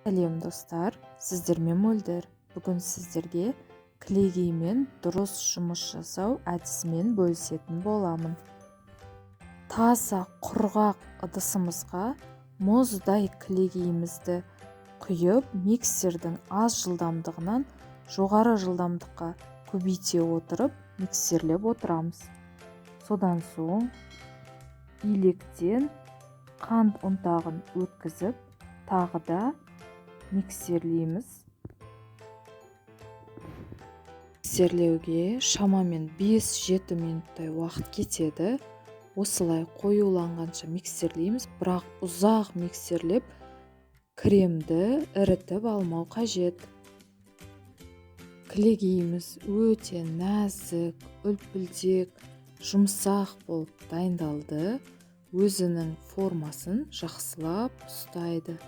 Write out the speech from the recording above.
Сәлем достар, сіздермен мөлдір. Бүгін сіздерге кілегеймен дұрыс жұмыс жасау әдісімен бөлісетін боламын. Таза құрғақ ыдысымызға мұздай кілегейімізді құйып, миксердің аз жылдамдығынан жоғары жылдамдыққа көбейте отырып, миксерлеп отырамыз. Содан соң илектен қант ұнтағын өткізіп, тағы да миксерлейміз. Миксерлеуге шамамен 5-7 минуттай уақыт кетеді. Осылай қоюланғанша миксерлейміз, бірақ ұзақ миксерлеп кремді ірітіп алмау қажет. Кілегейіміз өте нәзік, үлпілдек, жұмсақ болып дайындалды. Өзінің формасын жақсылап ұстайды.